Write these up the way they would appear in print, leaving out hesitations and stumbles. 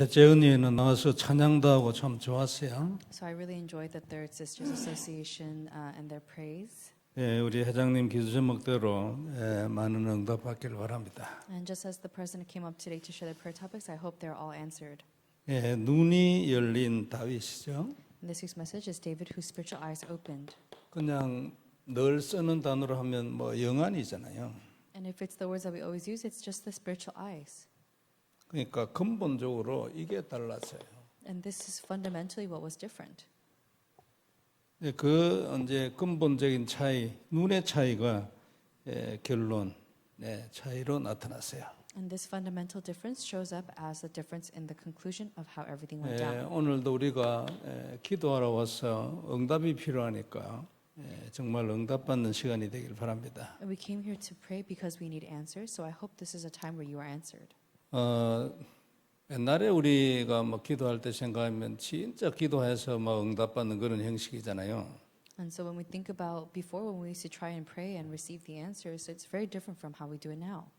재은이는 나와서 찬양도 하고 참 좋았어요. So I really enjoyed the Third Sisters Association and their praise. 우리 회장님 기도 제목대로 많은 응답 받기를 바랍니다. And just as the president came up today to share their prayer topics, I hope they're all answered. 눈이 열린 다윗이죠. And this week's message is David whose spiritual eyes opened. 그냥 늘 쓰는 단어로 하면 영안이잖아요. And if it's the words that we always use, it's just the spiritual eyes. 그러니까 근본적으로 이게 달랐어요. And this is fundamentally what was different. 이제 근본적인 차이, 눈의 차이가 결론 차이로 나타났어요. And this fundamental difference shows up as the difference in the conclusion of how everything went down. 오늘도 우리가 기도하러 와서 응답이 필요하니까 정말 응답받는 시간이 되길 바랍니다. And we came here to pray because we need answers, so I hope this is a time where you are answered. 옛날에 우리가 기도할 때 생각하면 진짜 기도해서 응답받는 그런 형식이잖아요. And so when we think about before when we used to try and pray and receive the answers, it's very different from how we do it now.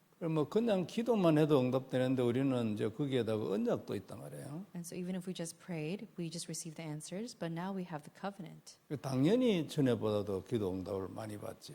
그냥 기도만 해도 응답되는데 우리는 이제 거기에다가 언약도 있단 말이에요. And so even if we just prayed, we just received the answers, but now we have the covenant. 당연히 전에보다도 기도 응답을 많이 받죠.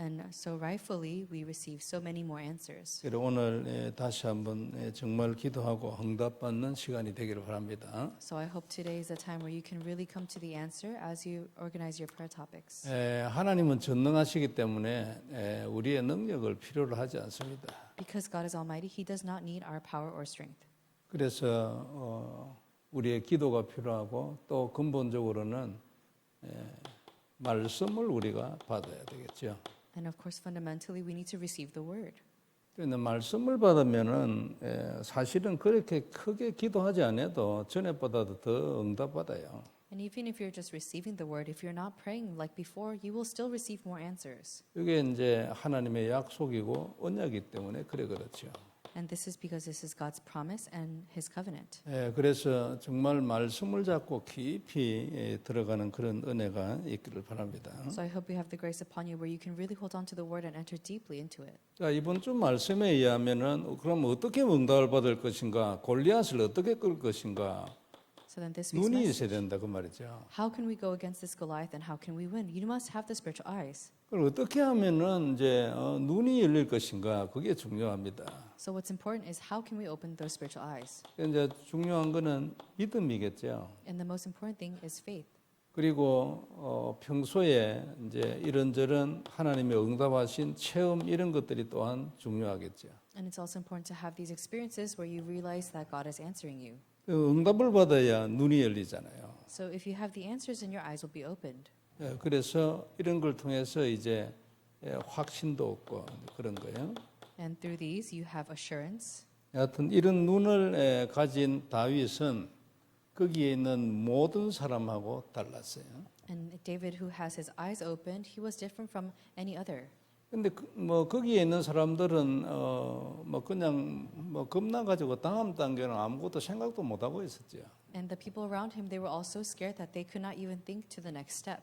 And so rightfully we receive so many more answers. 그래서 오늘 다시 한번 정말 기도하고 응답받는 시간이 되기를 바랍니다. So I hope today is a time where you can really come to the answer as you organize your prayer topics. 하나님은 전능하시기 때문에 우리의 능력을 필요로 하지 않습니다. Because God is almighty, He does not need our power or strength. 그래서 우리의 기도가 필요하고 또 근본적으로는 말씀을 우리가 받아야 되겠죠. And of course, fundamentally, we need to receive the word. 그런데 말씀을 받으면은 사실은 그렇게 크게 기도하지 않아도 전에보다도 더 응답받아요. And even if you're just receiving the word, if you're not praying like before, you will still receive more answers. 이게 이제 하나님의 약속이고 언약이기 때문에 그렇죠. And this is because this is God's promise and His covenant. 그래서 정말 말씀을 잡고 깊이 들어가는 그런 은혜가 있기를 바랍니다. So I hope you have the grace upon you where you can really hold on to the word and enter deeply into it. 자, 이번 주 말씀에 의하면은 그럼 어떻게 응답을 받을 것인가, 골리앗을 어떻게 끌 것인가, So then this week's 눈이 message, 있어야 된다 그 말이죠. how can we go against this Goliath and how can we win? You must have the spiritual eyes. 그럼 어떻게 하면은 이제 눈이 열릴 것인가, 그게 중요합니다. So what's important is how can we open those spiritual eyes? 이제 중요한 거는 믿음이겠죠. And the most important thing is faith. 그리고 평소에 이제 이런저런 하나님의 응답하신 체험 이런 것들이 또한 중요하겠죠. And it's also important to have these experiences where you realize that God is answering you. 응답을 받아야 눈이 열리잖아요. So if you have the answers, then your eyes will be opened. 그래서 이런 걸 통해서 이제 확신도 얻고 그런 거예요. And through these, you have assurance. 여하튼 이런 눈을 가진 다윗은 거기에 있는 모든 사람하고 달랐어요. And David, who has his eyes opened, he was different from any other. 근데 거기에 있는 사람들은 그냥 겁나가지고 다음 단계는 아무것도 생각도 못 하고 있었죠. And the people around him, they were all so scared that they could not even think to the next step.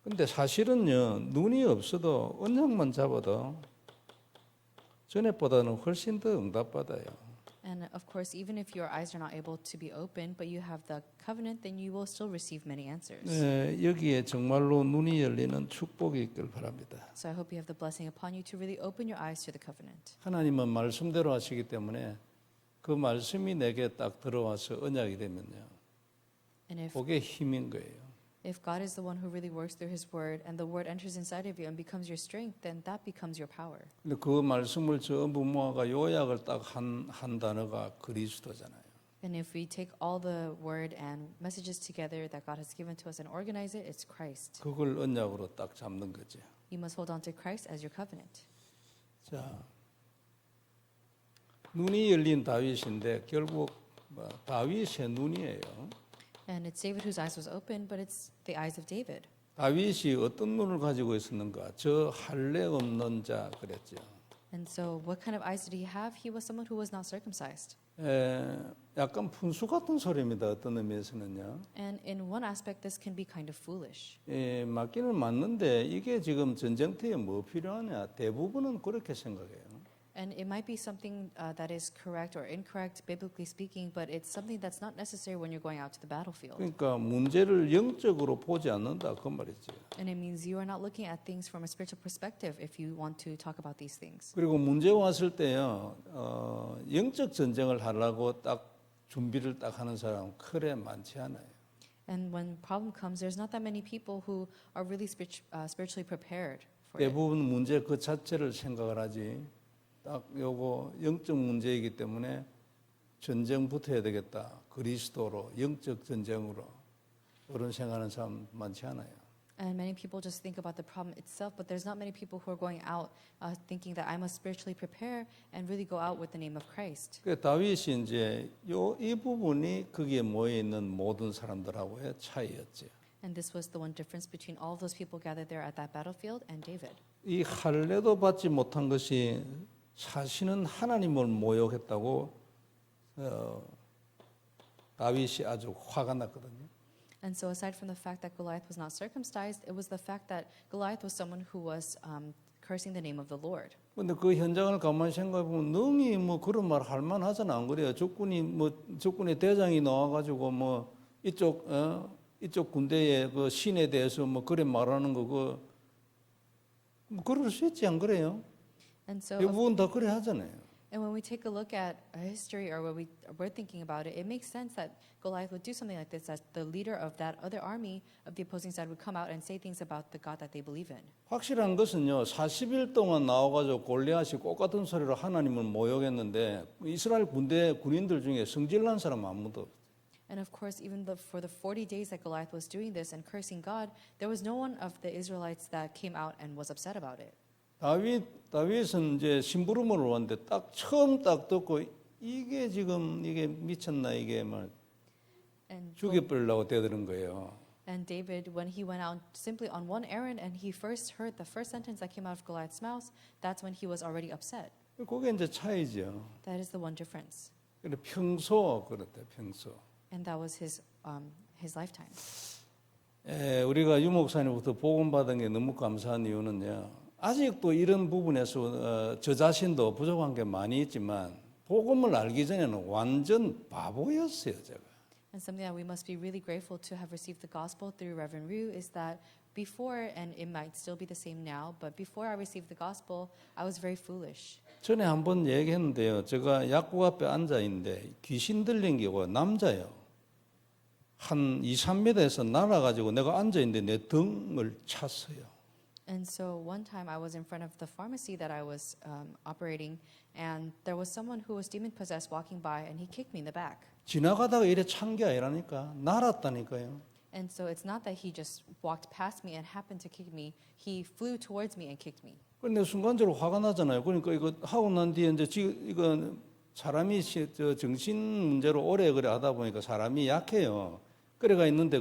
근데 사실은요, 눈이 없어도 언약만 잡아도 전에보다는 훨씬 더 응답받아요. And of course, even if your eyes are not able to be opened, but you have the covenant, then you will still receive many answers. 여기에 정말로 눈이 열리는 축복이 있길 바랍니다. So I hope you have the blessing upon you to really open your eyes to the covenant. 하나님은 말씀대로 하시기 때문에 그 말씀이 내게 딱 들어와서 언약이 되면요, And 그게 힘인 거예요. if God is the one who really works through His word, and the word enters inside of you and becomes your strength, then that becomes your power. 근데 그 말씀을 전부 모아가 요약을 딱 한 단어가 그리스도잖아요. And if we take all the word and messages together that God has given to us and organize it, it's Christ. 그걸 언약으로 딱 잡는 거죠. You must hold on to Christ as your covenant. 자, 눈이 열린 다윗인데 결국 다윗의 눈이에요. And it's David whose eyes was open, but it's the eyes of David. 다윗이 어떤 눈을 가지고 있었는가? 저 할례 없는 자 그랬죠. And so what kind of eyes did he have? He was someone who was not circumcised. 약간 분수 같은 소리입니다. 어떤 의미에서는요. And in one aspect, this can be kind of foolish. 맞기는 맞는데 이게 지금 전쟁터에 뭐 필요하냐? 대부분은 그렇게 생각해요. And it might be something that is correct or incorrect, biblically speaking, but it's something that's not necessary when you're going out to the battlefield. 그러니까 문제를 영적으로 보지 않는다 그 말이죠. And it means you are not looking at things from a spiritual perspective if you want to talk about these things. 그리고 문제 왔을 때요, 영적 전쟁을 하려고 딱 준비를 딱 하는 사람 그래 많지 않아요. And when problem comes, there's not that many people who are really spiritually prepared for it. 대부분 문제 그 자체를 생각을 하지. 딱 요거 영적 문제이기 때문에 전쟁 붙어야 되겠다. 그리스도로 영적 전쟁으로 그런 생각하는 사람 많지 않아요. And many people just think about the problem itself, but there's not many people who are going out thinking that I must spiritually prepare and really go out with the name of Christ. 그 다윗이 이제 이 부분이 거기에 모여 있는 모든 사람들하고의 차이였죠. And this was the one difference between all of those people gathered there at that battlefield and David. 이 할례도 받지 못한 것이 사실은 하나님을 모욕했다고 다윗이 아주 화가 났거든요. And so aside from the fact that Goliath was not circumcised, it was the fact that Goliath was someone who was cursing the name of the Lord. 근데 그 현장을 가만히 생각해 보면 능히 뭐 그런 말 할 만하잖아 안 그래요? 적군의 대장이 나와가지고 뭐 이쪽 군대의 그 신에 대해서 뭐 그래 말하는 거 뭐 그럴 수 있지 안 그래요? And so 대부분 다 그래 하잖아요. and when we take a look at history or when we're thinking about it, it makes sense that Goliath would do something like this, that the leader of that other army of the opposing side would come out and say things about the God that they believe in. 확실한 것은요. 40일 동안 나와가지고 골리앗이 똑같은 소리로 하나님을 모욕했는데 이스라엘 군인들 중에 성질난 사람 아무도 없어요. And of course, even for the 40 days that Goliath was doing this and cursing God, there was no one of the Israelites that came out and was upset about it. 다윗은 이제 심부름을 왔는데 처음 듣고 이게 미쳤나 이게 막 죽여버리려고 대드는 거예요. And David, when he went out simply on one errand and he first heard the first sentence that came out of Goliath's mouth, that's when he was already upset. 그게 이제 차이죠. That is the one difference. 근데 평소 그렇대 평소. And that was his lifetime. 우리가 유 목사님부터 복음 받은 게 너무 감사한 이유는요. 아직도 이런 부분에서 저 자신도 부족한 게 많이 있지만 복음을 알기 전에는 완전 바보였어요, 제가. And something that we must be really grateful to have received the gospel through Reverend Ryu is that before, and it might still be the same now, but before I received the gospel, I was very foolish. 전에 한번 얘기했는데요. 제가 약국 앞에 앉아 있는데 귀신 들린 게 남자예요. 한 2, 3m에서 날아가지고 내가 앉아 있는데 내 등을 찼어요. And so one time I was in front of the pharmacy that I was operating, and there was someone who was demon possessed walking by, and he kicked me in the back. 지나가다가 이래 찬 게 아니라니까 날았다니까요. And so it's not that he just walked past me and happened to kick me. He flew towards me and kicked me. 근데 순간적으로 화가 나잖아요. 그러니까 이거 하고 난 뒤에 이제 이거 사람이 정신 문제로 오래 그래 하다 보니까 사람이 약해요. 그래가 있는데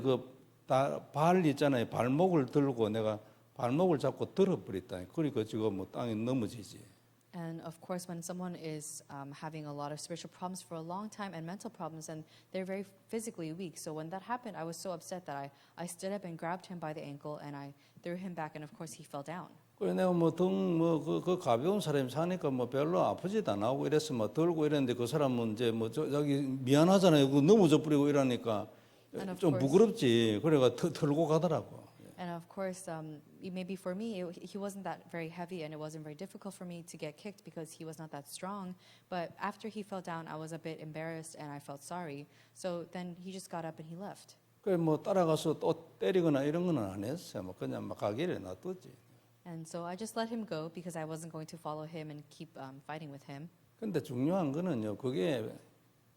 발 있잖아요. 발목을 들고 내가 발목을 잡고 들어버렸다. 그러니까 지금 뭐 땅에 넘어지지. And of course, when someone is having a lot of spiritual problems for a long time and mental problems, and they're very physically weak. So when that happened, I was so upset that I stood up and grabbed him by the ankle and I threw him back, and of course he fell down. 그래 내가 그 가벼운 사람이 사니까 별로 아프지도 안 하고 이래서 들고 이랬는데 그 사람은 이제 자기 미안하잖아요. 그 넘어져 버리고 이러니까 좀 부끄럽지. 그래가 들고 가더라고. And of course, maybe for me, he wasn't that very heavy, and it wasn't very difficult for me to get kicked because he was not that strong. But after he fell down, I was a bit embarrassed and I felt sorry. So then he just got up and he left. 그래 따라가서 또 때리거나 이런 건 안 했어요. 그냥 막 가기를 놔뒀지. And so I just let him go because I wasn't going to follow him and keep fighting with him. 근데 중요한 거는요. 그게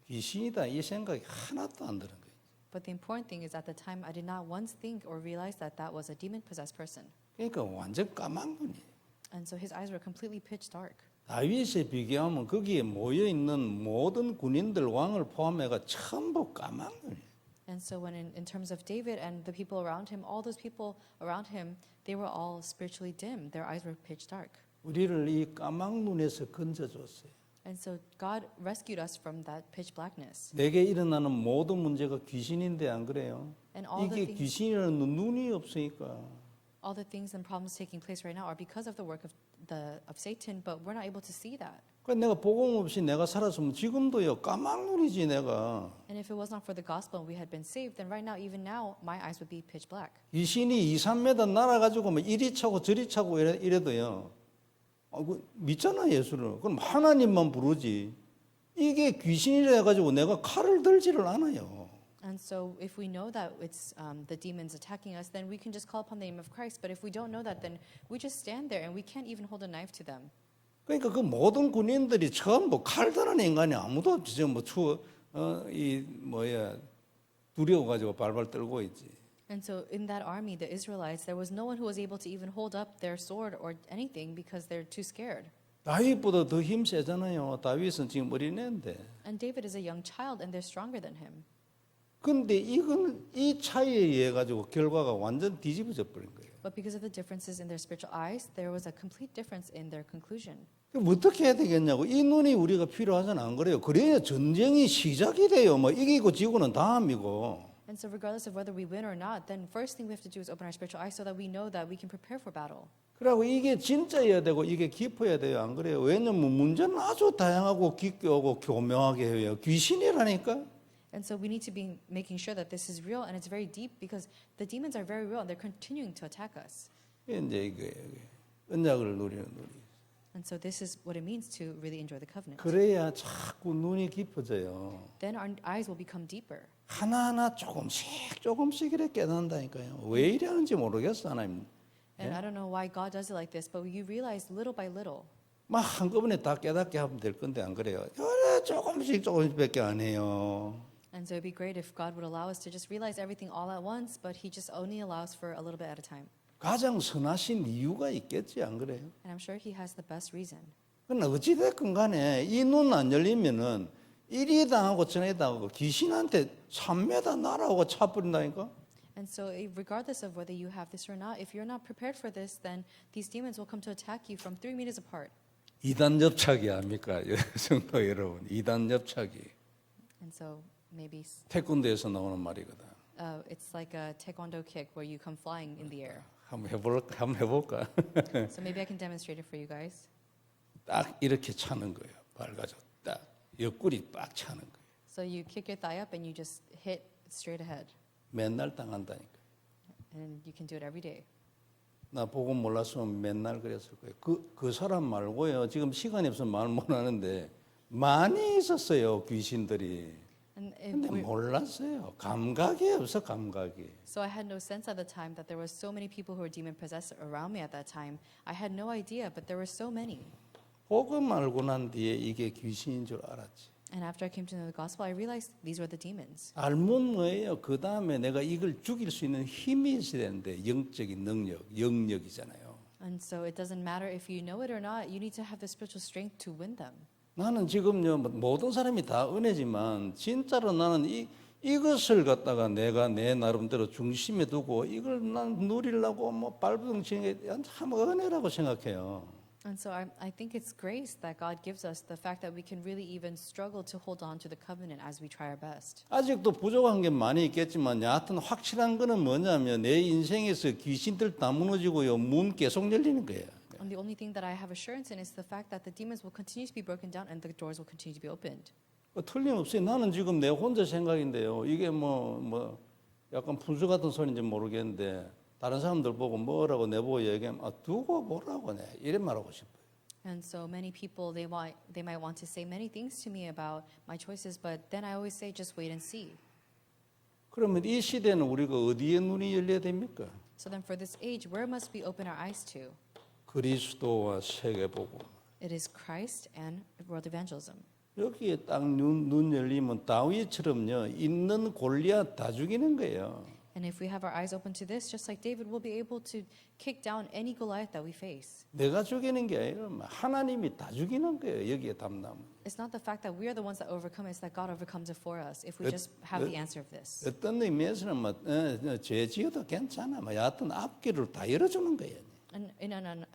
귀신이다 이 생각이 하나도 안 드는 거예요. But the important thing is at the time I did not once think or realize that that was a demon-possessed person. 그러니까 완전 까만 눈이에요. And so his eyes were completely pitch dark. 다윗에 비교하면 거기에 모여 있는 모든 군인들 왕을 포함해가 전부 까만 눈이에요. And so when in terms of David and the people around him, all those people around him, they were all spiritually dim. Their eyes were pitch dark. 우리를 이 까만 눈에서 건져줬어요. And so God rescued us from that pitch blackness. 내게 일어나는 모든 문제가 귀신인데 안 그래요? And all 이게 귀신이라는 눈이 없으니까. all the things and problems taking place right now are because of the work of of Satan, but we're not able to see that. 그러니까 내가 복음 없이 내가 살았으면 지금도요 까막눈이지 내가. And if it was not for the gospel and we had been saved, then right now, even now, my eyes would be pitch black. 귀신이 2, 3m 날아가지고 뭐 이리 차고 저리 차고 이래도요. 믿잖아 예수를. 그럼 하나님만 부르지. 이게 귀신이라 해가지고 내가 칼을 들지를 않아요. And so, if we know that it's the demons attacking us, then we can just call upon the name of Christ. But if we don't know that, then we just stand there and we can't even hold a knife to them. 그러니까 그 모든 군인들이 처음 뭐 칼 드는 인간이 아무도 없지. 뭐 두려워가지고 발발 떨고 있지. And so, in that army, the Israelites, there was no one who was able to even hold up their sword or anything because they're too scared. 다윗보다 더 힘 세잖아요. 다윗은 지금 어린애인데. And David is a young child, and they're stronger than him. 근데 이 차이에 의해 가지고 결과가 완전 뒤집어져 버린 거예요. But because of the differences in their spiritual eyes, there was a complete difference in their conclusion. 그럼 어떻게 해야 되겠냐고. 이 눈이 우리가 필요하잖아. 안 그래요? 그래야 전쟁이 시작이 돼요. 뭐 이기고 지고는 다음이고. And so regardless of whether we win or not, then first thing we have to do is open our spiritual eyes so that we know that we can prepare for battle. 그리고 이게 진짜여야 되고 이게 깊어야 돼요. 안 그래요? 왜냐면 문제는 아주 다양하고 깊게 오고 교묘하게 해요. 귀신이라니까. And so we need to be making sure that this is real and it's very deep because the demons are very real and they're continuing to attack us. 이제 이게 언약을 누리는 눈이. And so this is what it means to really enjoy the covenant. 그래야 자꾸 눈이 깊어져요. Then our eyes will become deeper. 하나하나 조금씩 이렇게 깨닫는다니까요. 왜 이래 하는지 모르겠어 하나님. And I don't know why God does it like this, but you realize little by little. 막 한꺼번에 다 깨닫게 하면 될 건데 안 그래요? 그래 조금씩밖에 안 해요. And so it'd be great if God would allow us to just realize everything all at once, but He just only allows for a little bit at a time. 가장 선하신 이유가 있겠지 안 그래요? And I'm sure He has the best reason. 그러나 어찌됐건 간에 이 눈 안 열리면은 이리 당하고 저리 당하고 귀신한테 3m 날아오고 차버린다니까? And so regardless of whether you have this or not, if you're not prepared for this, then these demons will come to attack you from 3 meters apart. 이단 접착이 아닙니까? 성도 여러분, 이단 접착이. And so maybe 태권도에서 나오는 말이거든. it's like a taekwondo kick where you come flying in the air. 한번 해볼까? So maybe I can demonstrate it for you guys. 딱 이렇게 차는 거예요. 발가지고 딱 옆구리 빡 차는 거예요. So you kick your thigh up and you just hit straight ahead. 맨날 당한다니까. And you can do it every day. 나 복음 몰랐으면 맨날 그랬을 거예요. 그 사람 말고요. 지금 시간이 없어서 말 못 하는데 많이 있었어요. 귀신들이. 근데 몰랐어요. 감각이 없어 감각이. So I had no sense at the time that there were so many people who were demon possessed around me at that time. I had no idea, but there were so many. 복음 알고 난 뒤에 이게 귀신인 줄 알았지. And after I came to know the gospel, I realized these were the demons. 알면 뭐예요? 그 다음에 내가 이걸 죽일 수 있는 힘이 있어야 되는데 영적인 능력, 영역이잖아요. And so it doesn't matter if you know it or not. You need to have the spiritual strength to win them. 나는 지금요 모든 사람이 다 은혜지만 진짜로 나는 이것을 갖다가 내가 내 나름대로 중심에 두고 이걸 난 누리려고 뭐 발버둥치는 게 참 은혜라고 생각해요. And so I think it's grace that God gives us, the fact that we can really even struggle to hold on to the covenant as we try our best. 아직도 부족한 게 많이 있겠지만 여하튼 확실한 거는 뭐냐면 내 인생에서 귀신들 다 무너지고요 문 계속 열리는 거예요. And the only thing that I have assurance in is the fact that the demons will continue to be broken down and the doors will continue to be opened. 틀림없어요. 나는 지금 내 혼자 생각인데요. 이게 뭐 약간 분수 같은 소리인지 모르겠는데 다른 사람들 보고 뭐라고 내보고 얘기하면 두고 보라고 내 이런 말하고 싶어요. And so many people they might want to say many things to me about my choices, but then I always say just wait and see. 그러면 이 시대는 우리가 어디에 눈이 열려야 됩니까? So then for this age, where must we open our eyes to? 그리스도와 세계복음. It is Christ and world evangelism. 여기에 딱 눈 열리면 다윗처럼요 있는 골리앗 다 죽이는 거예요. And if we have our eyes open to this, just like David, we'll be able to kick down any Goliath that we face. 내가 죽이는 게 아니라 하나님이 다 죽이는 거예요. 여기에 답나무. It's not the fact that we are the ones that overcome; it's that God overcomes it for us. If we just have the answer of this. 어떤 의미에서는 죄 지어도 괜찮아. 여하튼 앞길을 다 열어주는 거예요. And in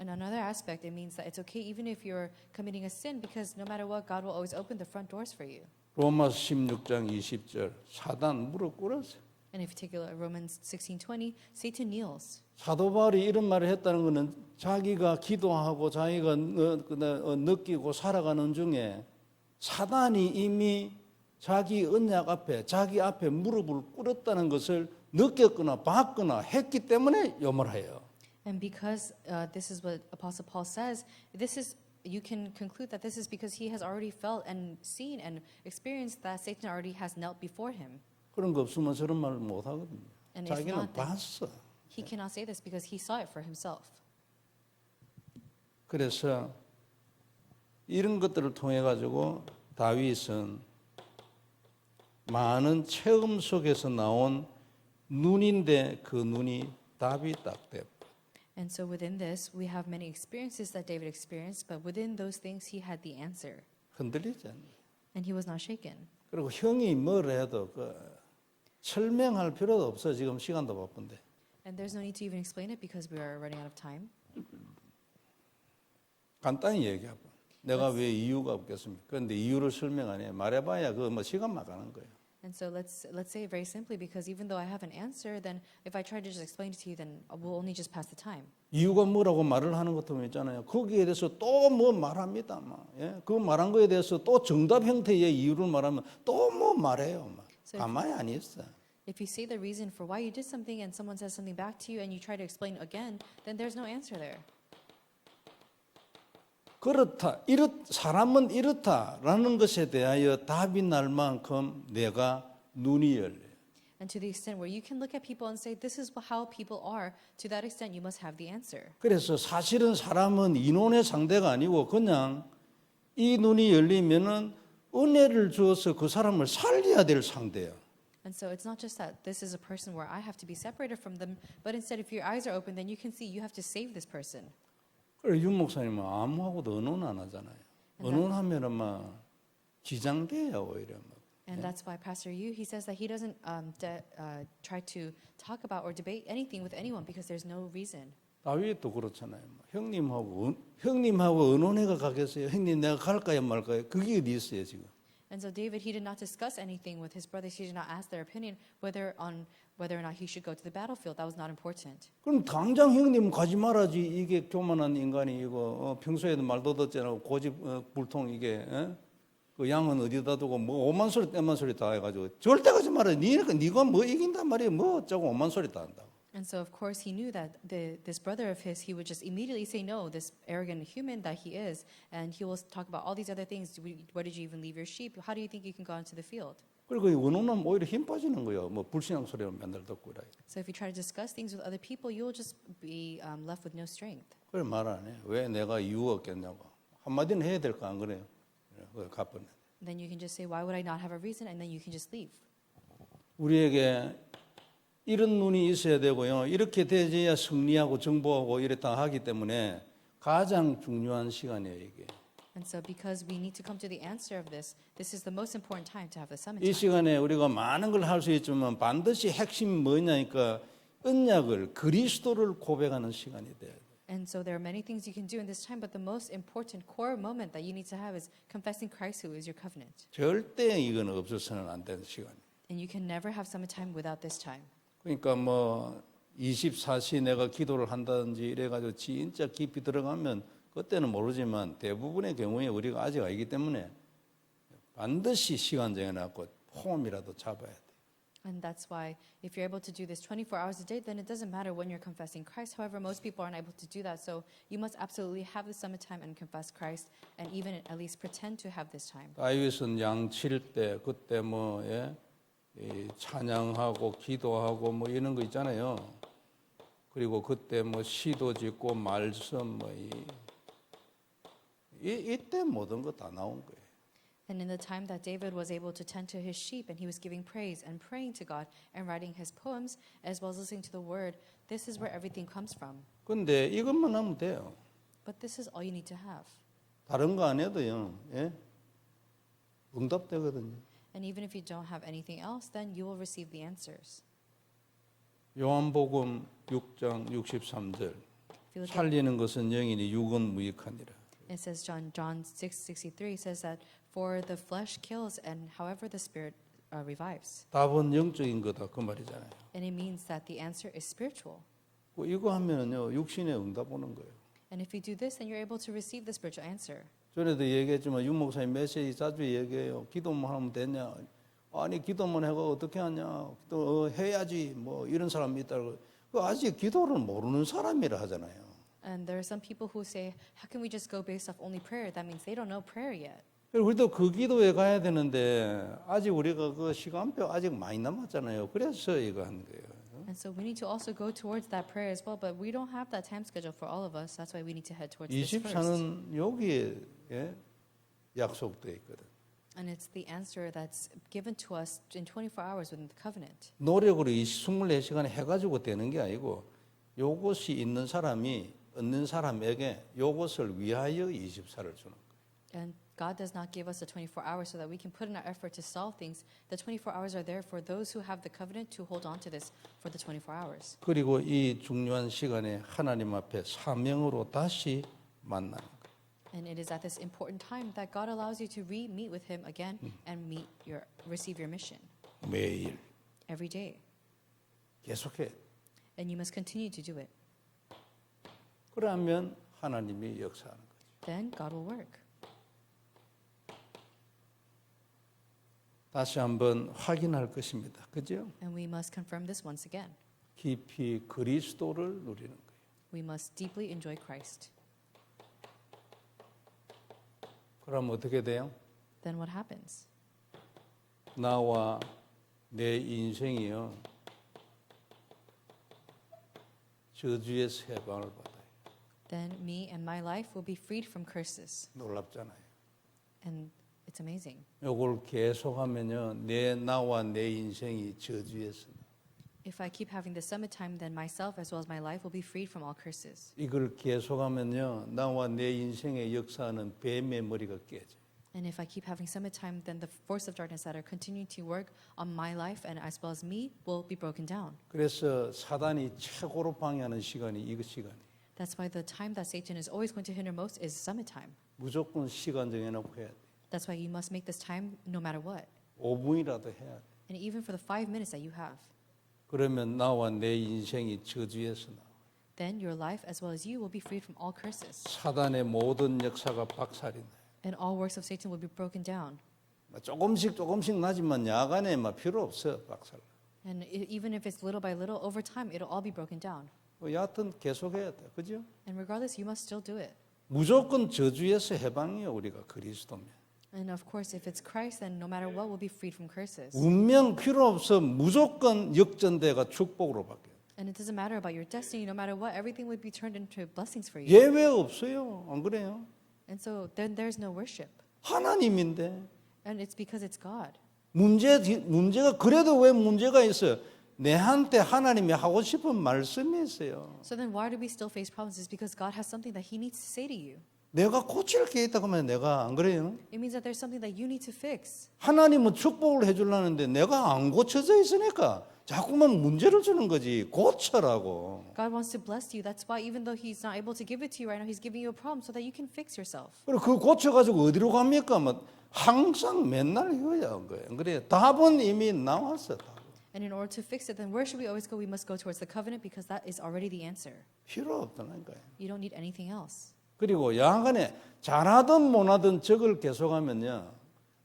another aspect, it means that it's okay even if you're committing a sin, because no matter what, God will always open the front doors for you. 로마서 16장 20절 사단 무릎 꿇었어요. And if you take a look at Romans 16:20, Satan kneels. 사도 바울이 이런 말을 했다는 것은 자기가 기도하고 자기가 느끼고 살아가는 중에 사단이 이미 자기 언약 앞에 자기 앞에 무릎을 꿇었다는 것을 느꼈거나 봤거나 했기 때문에 요말해요. And because this is what Apostle Paul says, you can conclude that this is because he has already felt and seen and experienced that Satan already has knelt before him. 그런 거 없으면 저런 말 못 하거든요. And if 자기는 not, then 봤어. he cannot say this because he saw it for himself. 그래서 이런 것들을 통해 가지고 다윗은 많은 체험 속에서 나온 눈인데 그 눈이 답이 딱 돼. And so within this, we have many experiences that David experienced, but within those things, he had the answer. 흔들리지 않아요. And he was not shaken. 그리고 형이 뭘 해도 설명할 필요도 없어. 지금 시간도 바쁜데. And there's no need to even explain it because we are running out of time. 간단히 얘기하고. 내가 왜 이유가 없겠습니까? 그런데 이유를 설명 안 해. 말해봐야 그 뭐 시간만 가는 거예요. And so let's say it very simply, because even though I have an answer, then if I try to just explain it to you, then we'll only just pass the time. 이유가 뭐라고 말을 하는 것도 있잖아요. 거기에 대해서 또 뭐 말합니다. 예? 그 말한 거에 대해서 또 정답 형태의 이유를 말하면 또 뭐 말해요. 가만히 안 있어. If you say the reason for why you did something and someone says something back to you and you try to explain again, then there's no answer there. 그렇다, 사람은 이렇다라는 것에 대하여 답이 날 만큼 내가 눈이 열려요. And to the extent where you can look at people and say, this is how people are, to that extent you must have the answer. 그래서 사실은 사람은 인원의 상대가 아니고 그냥 이 눈이 열리면은 은혜를 주어서 그 사람을 살려야 될 상대예요. And so it's not just that this is a person where I have to be separated from them, but instead if your eyes are open, then you can see you have to save this person. 그래 윤 목사님은 아무하고도 의논 안 하잖아요. 의논하면은 막 기장돼요 오히려. And that's why Pastor Yu, he says that he doesn't try to talk about or debate anything with anyone because there's no reason. 다윗도 그렇잖아요. 형님하고 의논회가 가겠어요. 형님 내가 갈까요 말까요? 그게 어디 있어요 지금? And so David, he did not discuss anything with his brothers. He did not ask their opinion whether or not he should go to the battlefield. That was not important. 그럼 당장 형님 가지 말아지. 이게 교만한 인간이 이거 평소에도 말도 듣지 않고 고집 불통 이게 그 양은 어디다 두고 뭐 오만 소리 떼만 소리 다 해가지고 절대 가지 말아. 네가 뭐 이긴단 말이야. 뭐 어쩌고 오만 소리 다 한다고. And so, of course, he knew that this brother of his, he would just immediately say no, this arrogant human that he is, and he will talk about all these other things. Where did you even leave your sheep? How do you think you can go into the field? 그리고 의논하면 오히려 힘 빠지는 거예요. 뭐 불신앙 소리를 맨날 듣고 그래. So if you try to discuss things with other people, you will just be left with no strength. 그래 말 안 해. 왜 내가 이유 없겠냐고. 한마디는 해야 될 거 안 그래요? 그래 가뻔해. Then you can just say, why would I not have a reason? And then you can just leave. 우리에게 이런 눈이 있어야 되고요. 이렇게 되어야 승리하고 정복하고 이랬다 하기 때문에 가장 중요한 시간이에요, 이게. And so because we need to come to the answer of this, this is the most important time to have the summit 이 time. 시간에 우리가 많은 걸 할 수 있지만 반드시 핵심이 뭐냐니까 언약을 그리스도를 고백하는 시간이 돼야 돼요. And so there are many things you can do in this time, but the most important core moment that you need to have is confessing Christ who is your covenant. 절대 이건 없어서는 안 되는 시간이에요. And you can never have summit time without this time. 그러니까 뭐 24시 내가 기도를 한다든지 이래가지고 진짜 깊이 들어가면 그때는 모르지만 대부분의 경우에 우리가 아직 아니기 때문에 반드시 시간 정해놨고 폼이라도 잡아야 돼. And that's why if you're able to do this 24 hours a day, then it doesn't matter when you're confessing Christ. However, most people aren't able to do that. So you must absolutely have the summit time and confess Christ and even at least pretend to have this time. 다윗은 양칠 때 그때 뭐 이 찬양하고 기도하고 뭐 이런 거 있잖아요. 그리고 그때 뭐 시도 짓고 말씀 뭐 이때 모든 거 다 나온 거예요. And in the time that David was able to tend to his sheep and he was giving praise and praying to God and writing his poems as well as listening to the word, this is where everything comes from. 근데 이것만 하면 돼요. But this is all you need to have. 다른 거 안 해도요. 예? 응답되거든요. And even if you don't have anything else, then you will receive the answers. 요한복음 6장 63절 살리는 것은 영이니 육은 무익하니라. It says John 6:63 says that for the flesh kills and however the spirit revives. 답은 영적인 거다 그 말이잖아요. And it means that the answer is spiritual. 이거 하면은요 육신에 응답 오는 거예요. And if you do this, then you're able to receive the spiritual answer. 전에도 얘기했지만 윤 목사님 메시지 자주 얘기해요. 기도만 하면 되냐? 아니 기도만 해가 어떻게 하냐? 또 해야지 뭐 이런 사람이 있다고. 아직 기도를 모르는 사람이라 하잖아요. And there are some people who say, how can we just go based off only prayer? That means they don't know prayer yet. 그리고 우리도 그 기도에 가야 되는데 아직 우리가 그 시간표 아직 많이 남았잖아요. 그래서 이거 하는 거예요. And so we need to also go towards that prayer as well, but we don't have that time schedule for all of us. That's why we need to head towards this first. 24는 여기에 약속되어 있거든. And it's the answer that's given to us in 24 hours within the covenant. 노력으로 24시간에 해가지고 되는 게 아니고 요것이 있는 사람이 얻는 사람에게 요것을 위하여 24를 주는 거예요. And God does not give us the 24 hours so that we can put in our effort to solve things. The 24 hours are there for those who have the covenant to hold on to this for the 24 hours. 그리고 이 중요한 시간에 하나님 앞에 사명으로 다시 만나는 거예요. And it is at this important time that God allows you to re-meet with Him again and receive your mission 매일 every day. 계속해. And you must continue to do it. 그러면 하나님이 역사하는 거죠. Then God will work. 다시 한번 확인할 것입니다. 그죠? And we must confirm this once again. 깊이 그리스도를 누리는 거예요. We must deeply enjoy Christ. 그럼 어떻게 돼요? Then what happens? 나와 내 인생이요 저주에서 해방을 받아요. Then me and my life will be freed from curses. 놀랍잖아요. And it's amazing. 이걸 계속하면요 나와 내 인생이 저주에서 If I keep having the summit time, then myself as well as my life will be freed from all curses. 이걸 계속하면요 나와 내 인생의 역사는 뱀의 머리가 깨져. And if I keep having summit time, then the force of darkness that are continuing to work on my life and as well as me will be broken down. 그래서 사단이 최고로 방해하는 시간이 이거 시간이에요. That's why the time that Satan is always going to hinder most is summit time. 무조건 시간 정해놓고 해야 돼. That's why you must make this time no matter what. 5분이라도 해야 돼. And even for the 5 minutes that you have. 그러면 나와 내 인생이 저주에서 나와. Then your life as well as you will be freed from all curses. 사단의 모든 역사가 박살이 나요. And all works of Satan will be broken down. 조금씩 나지만 야간에 막 필요 없어 박살. And even if it's little by little, over time, it'll all be broken down. 여하튼 계속해야 돼, 그죠? And regardless, you must still do it. 무조건 저주에서 해방이요 우리가 그리스도면. And of course, if it's Christ, then no matter what, we'll be freed from curses. 운명 필요 없어 무조건 역전대가 축복으로 바뀌어. And it doesn't matter about your destiny, no matter what, everything would be turned into blessings for you. 예외 없어요, 안 그래요? And so then there's no worship. 하나님인데 And it's because it's God. 문제가 그래도 왜 문제가 있어요? 내한테 하나님이 하고 싶은 말씀이 있어요. So then why do we still face problems? It's because God has something that He needs to say to you. 내가 고칠 게 있다고 하면 내가 안 그래요? It means that there's something that you need to fix. 하나님은 축복을 해주려는데 내가 안 고쳐져 있으니까 자꾸만 문제를 주는 거지. 고쳐라고. God wants to bless you. That's why even though He's not able to give it to you right now, He's giving you a problem so that you can fix yourself. 그리고 그 고쳐가지고 어디로 갑니까? 뭐 항상 맨날 이거야. 그래 답은 이미 나왔어. And in order to fix it, then where should we always go? We must go towards the covenant because that is already the answer. 필요 없다니까요. You don't need anything else. 그리고 야간에 잘하든 못하든 적을 계속하면요.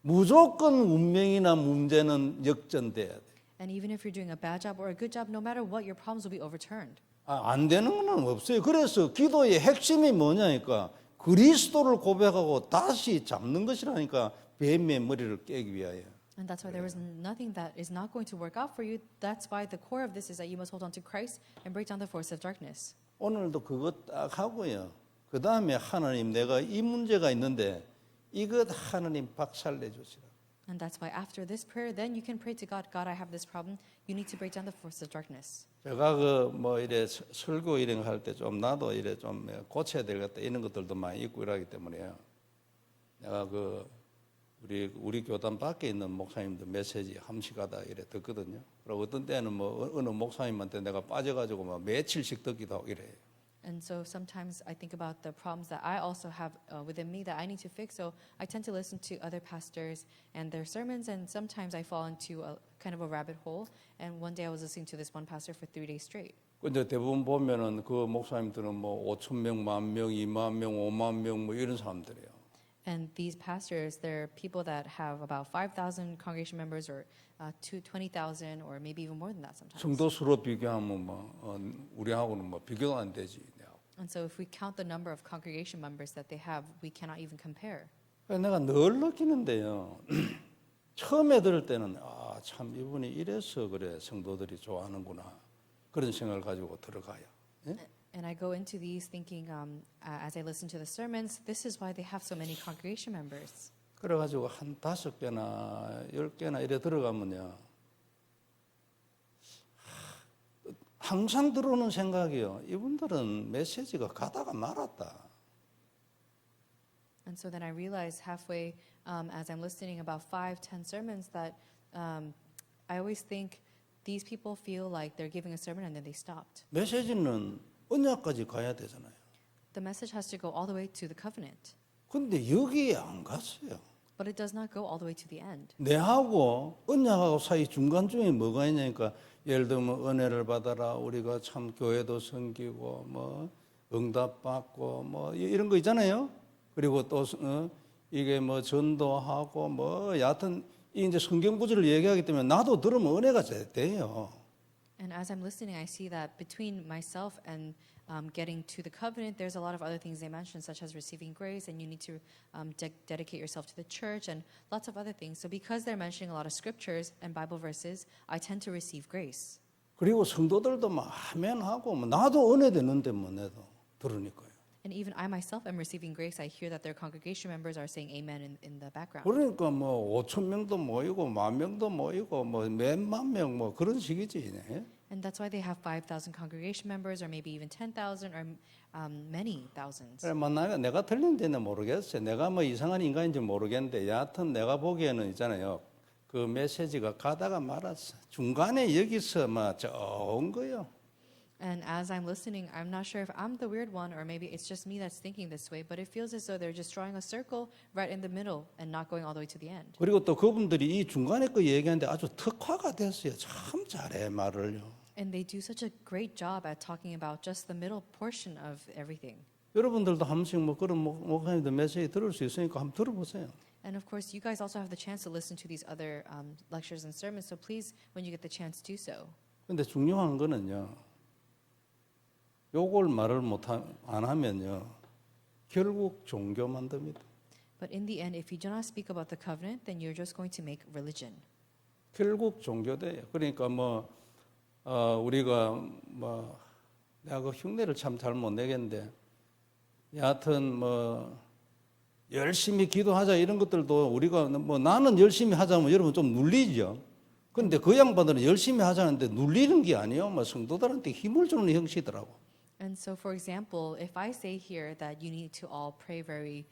무조건 운명이나 문제는 역전돼야 돼. And even if you're doing a bad job or a good job, no matter what, your problems will be overturned. 안 되는 건 없어요. 그래서 기도의 핵심이 뭐냐니까 그리스도를 고백하고 다시 잡는 것이라니까 뱀의 머리를 깨기 위하여. And that's why there is nothing that is not going to work out for you. That's why the core of this is that you must hold on to Christ and break down the force of darkness. 오늘도 그거 딱 하고요. 그 다음에 하나님 내가 이 문제가 있는데 이것 하나님 박살내 주시라. And that's why after this prayer, then you can pray to God, God, I have this problem. You need to break down the force of darkness. 제가 그 뭐 이래 설교 이런 거 할 때 좀 나도 이래 좀 고쳐야 되겠다 이런 것들도 많이 있고 이러기 때문에요. 내가 그 우리 교단 밖에 있는 목사님들 메시지 함식하다 이래 듣거든요. 그리고 어떤 때는 뭐 어느 목사님한테 내가 빠져가지고 막 며칠씩 듣기도 하고 이래요. And so sometimes I think about the problems that I also have within me that I need to fix. So I tend to listen to other pastors and their sermons, and sometimes I fall into a kind of a rabbit hole. And one day I was listening to this one pastor for 3 days straight. 근데 대부분 보면은 그 목사님들은 뭐 5천 명, 1만 명, 2만 명, 5만 명 뭐 이런 사람들이에요. And these pastors, they're people that have about 5,000 congregation members or 20,000 or maybe even more than that sometimes. 성도 수로 비교하면 뭐 우리하고는 뭐 비교가 안 되지. And so if we count the number of congregation members that they have, we cannot even compare. 내가 늘 느끼는데요. 처음에 들을 때는 아, 참 이분이 이래서 그래 성도들이 좋아하는구나 그런 생각을 가지고 들어가요. 예? And I go into these thinking, as I listen to the sermons, this is why they have so many congregation members. 그래가지고 한 5개나 10개나 이래 들어가면요. 항상 들어오는 생각이요. 이분들은 메시지가 가다가 말았다. And so then I realize halfway, as I'm listening about 5, 10 sermons, that I always think these people feel like they're giving a sermon and then they stopped. 메시지는 언약까지 가야 되잖아요. The message has to go all the way to the covenant. 근데 여기에 안 갔어요. But it does not go all the way to the end. 내하고 언약하고 사이 중간중에 뭐가 있냐니까 예를 들면 은혜를 받아라 우리가 참 교회도 섬기고 뭐 응답받고 뭐 이런 거 있잖아요. 그리고 또 이게 뭐 전도하고 뭐 여하튼 이제 성경 구절을 얘기하기 때문에 나도 들으면 은혜가 돼요. And as I'm listening, I see that between myself and getting to the covenant, there's a lot of other things they mentioned, such as receiving grace, and you need to dedicate yourself to the church, and lots of other things. So because they're mentioning a lot of scriptures and Bible verses, I tend to receive grace. 그리고 성도들도 막 아멘 하고 뭐 나도 은혜 되는데 뭐 내도 들으니까요. And even I myself am receiving grace. I hear that their congregation members are saying amen in the background. 그러니까 뭐 5천 명도 모이고 10,000명도 모이고 뭐 몇만 명 뭐 그런 식이지. 네? And that's why they have 5,000 congregation members, or maybe even 10,000, or many thousands. 그래, 뭐 내가 틀린 데는 모르겠어요. 내가 뭐 이상한 인간인지 모르겠는데 여하튼 내가 보기에는 있잖아요. 그 메시지가 가다가 말았어. 중간에 여기서 막 좋은 거요. And as I'm listening, I'm not sure if I'm the weird one, or maybe it's just me that's thinking this way, but it feels as though they're just drawing a circle right in the middle and not going all the way to the end. 그리고 또 그분들이 이 중간에 거 얘기하는데 아주 특화가 됐어요. 참 잘해 말을요. And they do such a great job at talking about just the middle portion of everything. 여러분들도 한 번씩 뭐 그런 목사님들 메시지 들을 수 있으니까 한번 들어보세요. And of course, you guys also have the chance to listen to these other lectures and sermons, so please, when you get the chance, do so. 근데 중요한 거는요. 요걸 말을 안 하면요. 결국 종교 만듭니다. But in the end, if you do not speak about the covenant, then you're just going to make religion. 결국 종교돼요. 그러니까 우리가 내가 그 흉내를 참 잘 못 내겠는데 여하튼 열심히 기도하자 이런 것들도 우리가 나는 열심히 하자면 여러분 좀 눌리죠. 근데 그 양반들은 열심히 하자는데 눌리는 게 아니에요. 성도들한테 힘을 주는 형식이더라고. And so, for example, if I say here that you need to all pray very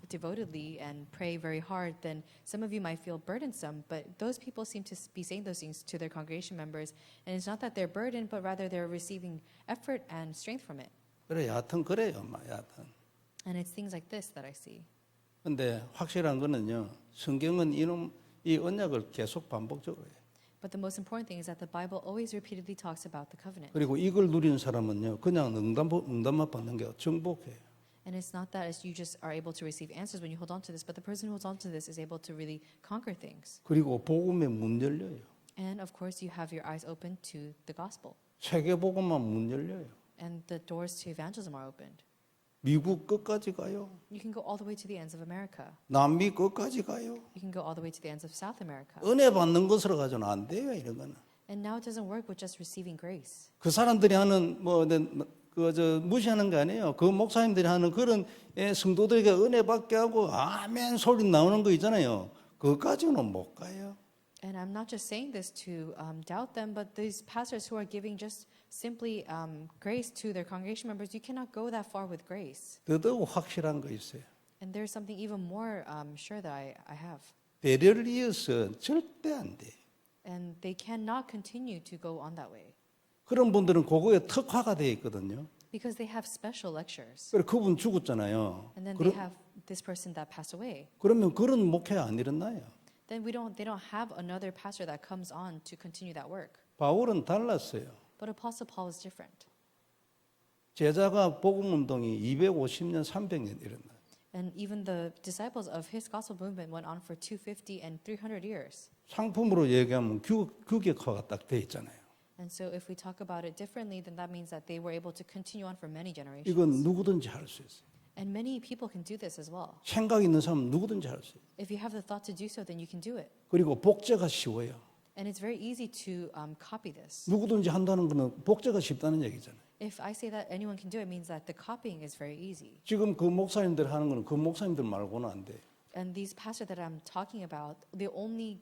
devotedly and pray very hard, then some of you might feel burdensome, but those people seem to be saying those things to their congregation members, and it's not that they're burdened, but rather they're receiving effort and strength from it. 그래, 여하튼 그래요, 여하튼. And it's things like this that I see. 근데 확실한 거는요, 성경은 이 언약을 계속 반복적으로 해요. But the most important thing is that the Bible always repeatedly talks about the covenant. 그리고 이걸 누리는 사람은요, 그냥 응답만 받는 게 정복해요. And it's not that you just are able to receive answers when you hold on to this, but the person who holds on to this is able to really conquer things. 그리고 복음의 문 열려요. And of course, you have your eyes open to the gospel. 세계 복음만 문 열려요. And the doors to evangelism are opened. 미국 끝까지 가요. You can go all the way to the ends of America. 남미 끝까지 가요. You can go all the way to the ends of South America. 은혜 받는 것으로 가져는 안 돼요, 이런 거는. And now it doesn't work with just receiving grace. 그 사람들이 하는 무시하는 게 아니에요. 그 목사님들이 하는 그런 성도들에게 은혜 받게 하고 아멘 소리 나오는 거 있잖아요. 그것까지는 못 가요. And I'm not just saying this to doubt them, but these pastors who are giving just simply grace to their congregation members, you cannot go that far with grace. 더더욱 확실한 거 있어요. And there's something even more sure that I have. 배려를 이어서 절대 안 돼. And they cannot continue to go on that way. 그런 분들은 그거에 특화가 되어 있거든요. Because they have special lectures. 그래 그분 죽었잖아요. And then they have this person that passed away. 그러면 그런 목회 안 일어나요. Then they don't have another pastor that comes on to continue that work. 바울은 달랐어요. But Apostle Paul is different. 제자가 복음 운동이 250년, 300년 일어나요. And even the disciples of his gospel movement went on for 250 and 300 years. 상품으로 얘기하면 규격화가 딱 돼 있잖아요. And so if we talk about it differently, then that means that they were able to continue on for many generations. 이건 누구든지 할 수 있어요. And many people can do this as well. 생각 있는 사람은 누구든지 할 수 있어요. If you have the thought to do so, then you can do it. 그리고 복제가 쉬워요. And it's very easy to copy this. 누구든지 한다는 거는 복제가 쉽다는 얘기잖아요. If I say that anyone can do it, it means that the copying is very easy. 지금 그 목사님들 하는 거는 그 목사님들 말고는 안 돼. And these pastors that I'm talking about, only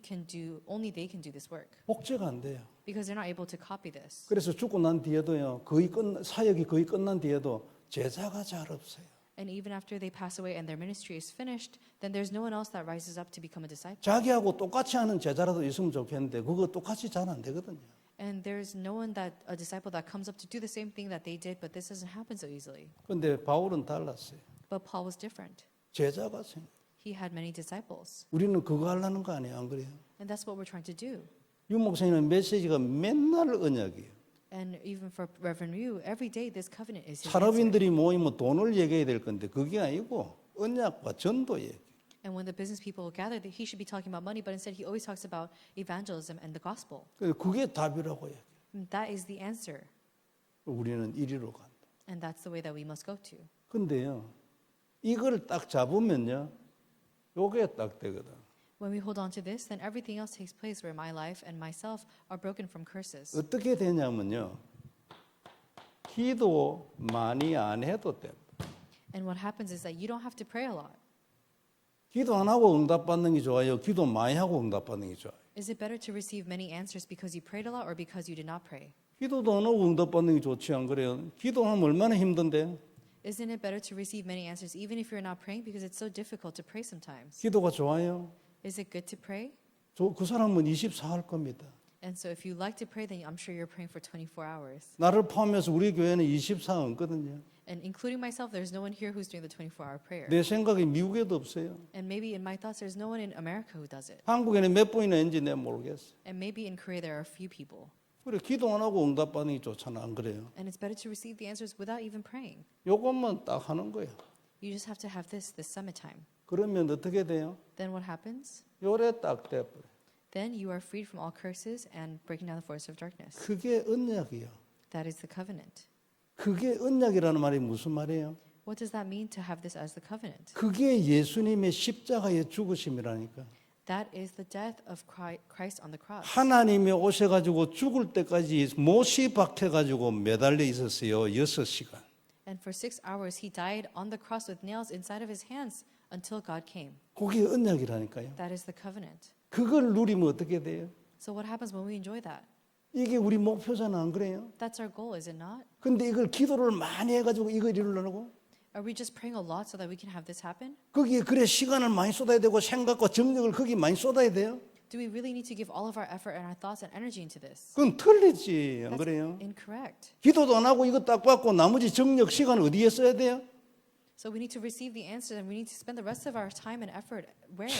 they can do this work 복제가 안 돼요. because they're not able to copy this. 그래서 죽고 난 뒤에도요. 사역이 거의 끝난 뒤에도 제자가 잘 없어요. And even after they pass away and their ministry is finished, then there's no one else that rises up to become a disciple. 자기하고 똑같이 하는 제자라도 있으면 좋겠는데 그거 똑같이 잘 안 되거든요. And there's no one a disciple that comes up to do the same thing that they did, but this doesn't happen so easily. 근데 바울은 달랐어요. But Paul was different. 제자가 생겨. He had many disciples. 우리는 그거 하려는 거 아니에요, 안 그래요? And that's what we're trying to do. 유 목사님은 메시지가 맨날 언약이에요. And even for Reverend Ryu, every day this covenant is his answer. 산업인들이 모이면 돈을 얘기해야 될 건데 그게 아니고 언약과 전도 얘기. And when the business people gather, he should be talking about money, but instead he always talks about evangelism and the gospel. 그게 답이라고 얘기해요. And that is the answer. 우리는 이리로 간다. And that's the way that we must go to. 근데요, 이걸 딱 잡으면요, 요게 딱 되거든. When we hold on to this, then everything else takes place where my life and myself are broken from curses. 어떻게 되냐면요, 기도 많이 안 해도 돼. And what happens is that you don't have to pray a lot. 기도 안 하고 응답받는 게 좋아요? 기도 많이 하고 응답받는 게 좋아요? Is it better to receive many answers because you prayed a lot or because you did not pray? 기도도 안 하고 응답받는 게 좋지 안 그래요? 기도하면 얼마나 힘든데? Isn't it better to receive many answers even if you're not praying because it's so difficult to pray sometimes? 기도가 좋아요? Is it good to pray? 그 사람은 24 할 겁니다. And so if you like to pray, then I'm sure you're praying for 24 hours. 나를 포함해서 우리 교회는 24 없거든요. And including myself, there's no one here who's doing the 24-hour prayer. 내 생각에 미국에도 없어요. And maybe in my thoughts, there's no one in America who does it. 한국에는 몇 분이나 있는지 내가 모르겠어. And maybe in Korea, there are a few people. 그래 기도 안 하고 응답받는 게 좋잖아, 안 그래요? And it's better to receive the answers without even praying. 요것만 딱 하는 거예요. You just have to have this summit time. 그러면 어떻게 돼요? Then what happens? 요래 딱 돼버려. Then you are freed from all curses and breaking down the force of darkness. 그게 언약이야. That is the covenant. 그게 언약이라는 말이 무슨 말이에요? What does that mean to have this as the covenant? 그게 예수님의 십자가의 죽으심이라니까. That is the death of Christ on the cross. 하나님이 오셔가지고 죽을 때까지 못이 박혀가지고 매달려 있었어요. 6시간. And for 6 hours he died on the cross with nails inside of his hands until God came. 그게 언약이라니까요. That is the covenant. 그걸 누리면 어떻게 돼요? So what happens when we enjoy that? 이게 우리 목표잖아, 안 그래요? That's our goal, is it not? 근데 이걸 기도를 많이 해가지고 이걸 이루려고? Are we just praying a lot so that we can have this happen? 거기에 그래 시간을 많이 쏟아야 되고 생각과 정력을 거기 많이 쏟아야 돼요? Do we really need to give all of our effort and our thoughts and energy into this? 그건 틀리지, 안 That's 그래요? incorrect. 기도도 안 하고 이거 딱 받고 나머지 정력 시간을 어디에 써야 돼요? So we need to receive the answer and we need to spend the rest of our time and effort where?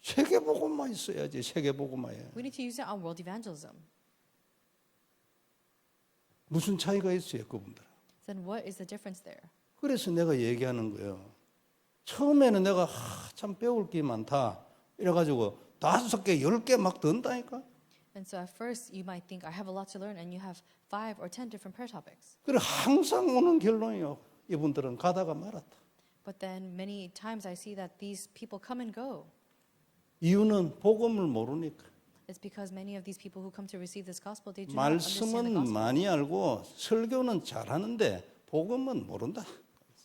세계복음만 있어야지, 세계복음만. We need to use it on world evangelism. 무슨 차이가 있어요, 그분들? Then what is the difference there? 그래서 내가 얘기하는 거예요. 처음에는 내가 참 배울 게 많다. 이래가지고 5개, 10개 막 든다니까. And so at first you might think I have a lot to learn and you have 5 or 10 different prayer topics. 그래 항상 오는 결론이요. 이분들은 가다가 말았다. But then many times I see that these people come and go. 이유는 복음을 모르니까. It's because many of these people who come to receive this gospel, they do not understand the 말씀은 gospel. 많이 알고 설교는 잘하는데 복음은 모른다.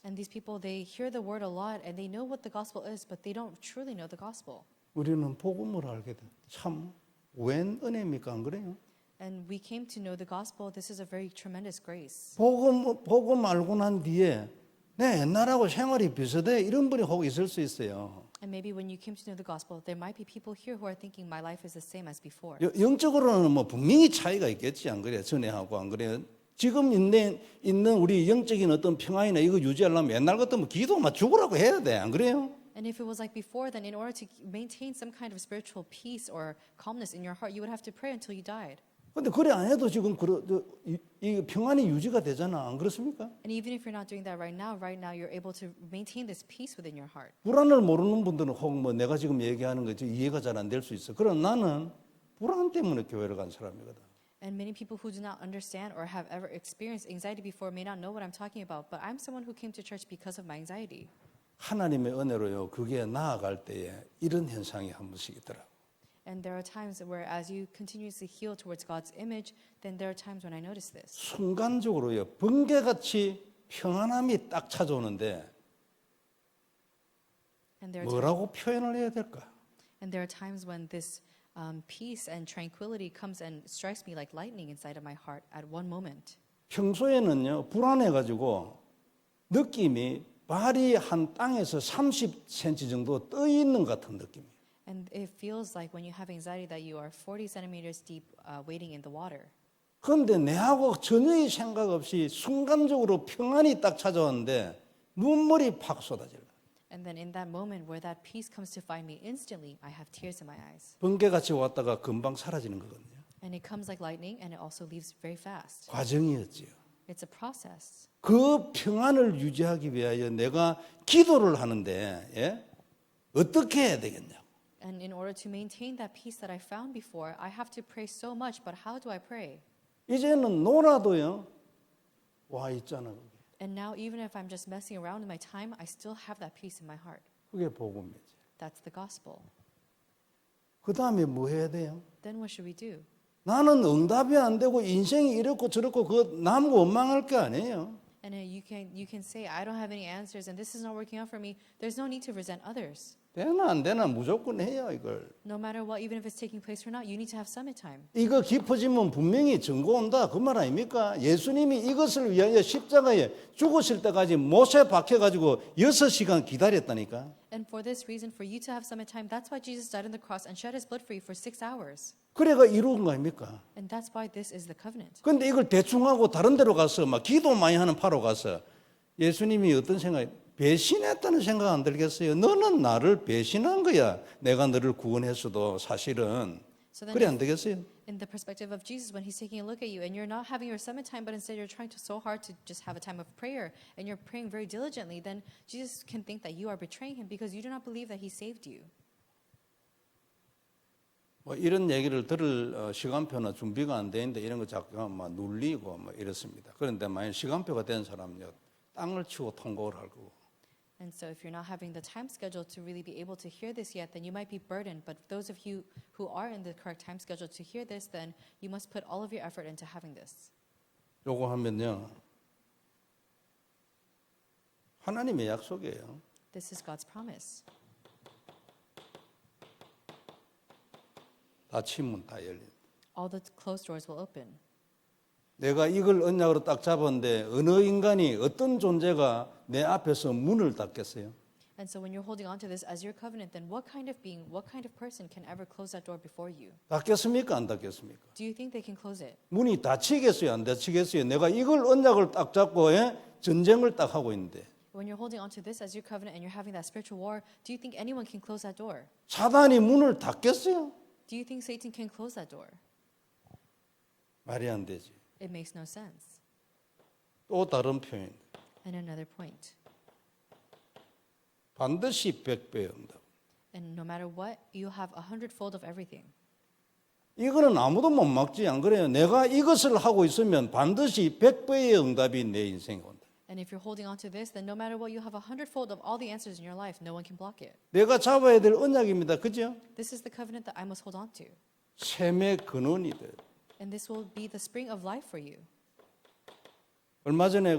And these people, they hear the word a lot and they know what the gospel is, but they don't truly know the gospel. 우리는 복음을 알게 돼. 참 웬 은혜입니까, 안 그래요? And we came to know the gospel. This is a very tremendous grace. 복음 알고 난 뒤에 내 옛날하고 생활이 비슷해 이런 분이 혹 있을 수 있어요. And maybe when you came to know the gospel, there might be people here who are thinking my life is the same as before. 영적으로는 뭐 분명히 차이가 있겠지, 안 그래요? 전에하고 안 그래요? 지금 있는 우리 영적인 어떤 평안이나 이거 유지하려면 옛날 같으면 기도만 죽으라고 해야 돼. 안 그래요? And if it was like before, then in order to maintain some kind of spiritual peace or calmness in your heart, you would have to pray until you died. 근데 그래 안 해도 지금 이 평안이 유지가 되잖아. 안 그렇습니까? And even if you're not doing that right now you're able to maintain this peace within your heart. 불안을 모르는 분들은 혹 뭐 내가 지금 얘기하는 거 이해가 잘 안 될 수 있어. 그럼 나는 불안 때문에 교회를 간 사람이거든. And many people who do not understand or have ever experienced anxiety before may not know what I'm talking about, but I'm someone who came to church because of my anxiety. 하나님의 은혜로요. 그게 나아갈 때에 이런 현상이 한 번씩 있더라고. And there are times where as you continuously heal towards God's image, then there are times when I notice this. 순간적으로요. 번개같이 평안함이 딱 찾아오는데 And there are 뭐라고 표현을 해야 될까? And there are times when this peace and tranquility comes and strikes me like lightning inside of my heart at one moment. 평소에는요. 불안해가지고 느낌이 발이 한 땅에서 30cm 정도 떠 있는 것 같은 느낌이에요. And it feels like when you have anxiety that you are 40 centimeters deep waiting in the water. 그런데 내하고 전혀의 생각 없이 순간적으로 평안이 딱 찾아왔는데 눈물이 팍 쏟아질라. And then in that moment where that peace comes to find me instantly, I have tears in my eyes. 번개같이 왔다가 금방 사라지는 거거든요. And it comes like lightning and it also leaves very fast. 과정이었지요. It's a process. 그 평안을 유지하기 위하여 내가 기도를 하는데 예? 어떻게 해야 되겠냐고. And in order to maintain that peace that I found before, I have to pray so much, but how do I pray? 이제는 놀아도요. 와 있잖아. 그게. And now even if I'm just messing around in my time, I still have that peace in my heart. 그게 복음이지. That's the gospel. 그 다음에 뭐 해야 돼요? Then what should we do? 나는 응답이 안 되고 인생이 이렇고 저렇고 그거 남 원망할 게 아니에요. And you can say, I don't have any answers and this is not working out for me. There's no need to resent others. 되나 안 되나 무조건 해요 이걸. No matter what, even if it's taking place or not, you need to have summit time. 이거 깊어지면 분명히 증거 온다 그 말 아닙니까? 예수님이 이것을 위하여 십자가에 죽으실 때까지 못에 박혀가지고 6시간 기다렸다니까. And for this reason, for you to have summit time, that's why Jesus died on the cross and shed his blood for you for 6 hours. 그래가 이루은 거 아닙니까? And that's why this is the covenant. 근데 이걸 대충 하고 다른 데로 가서 막 기도 많이 하는 파로 가서 예수님이 어떤 생각이 배신했다는 생각 안 들겠어요? 너는 나를 배신한 거야. 내가 너를 구원했어도 사실은 So then 그래 안 되겠어요? in the perspective of Jesus, when he's taking a look at you and you're not having your summit time, but instead you're trying to so hard to just have a time of prayer and you're praying very diligently, then Jesus can think that you are betraying him because you do not believe that he saved you. 뭐 이런 얘기를 들을 시간표나 준비가 안 되는데 이런 거 자꾸 막 눌리고 뭐 이렇습니다. 그런데 만약 시간표가 된 사람은요 땅을 치고 통곡을 할 거고. And so if you're not having the time schedule to really be able to hear this yet, then you might be burdened. But those of you who are in the correct time schedule to hear this, then you must put all of your effort into having this. 요거 하면요 하나님의 약속이에요. This is God's promise. 닫힌 문 다 열린. All the closed doors will open. 내가 이걸 언약으로 딱 잡았는데 어느 인간이 어떤 존재가 내 앞에서 문을 닫겠어요? And so when you're holding on to this as your covenant, then what kind of being, what kind of person can ever close that door before you? 닫겠습니까? 안 닫겠습니까? Do you think they can close it? 문이 닫히겠어요? 안 닫히겠어요? 내가 이걸 언약을 딱 잡고 전쟁을 딱 하고 있는데 When you're holding on to this as your covenant and you're having that spiritual war, do you think anyone can close that door? 사단이 문을 닫겠어요? Do you think Satan can close that door? 말이 안 되지. It makes no sense. 또 다른 표현. And another point. 반드시 100배 응답. And no matter what, you have 100-fold of everything. 이거는 아무도 못 막지 안 그래요. 내가 이것을 하고 있으면 반드시 100배의 응답이 내 인생에 온다. And if you're holding on to this, then no matter what, you have 100-fold of all the answers in your life. No one can block it. 내가 잡아야 될 언약입니다. 그죠? This is the covenant that I must hold on to. 샘의 근원이 돼. And this will be the spring of life for you. 얼마 전에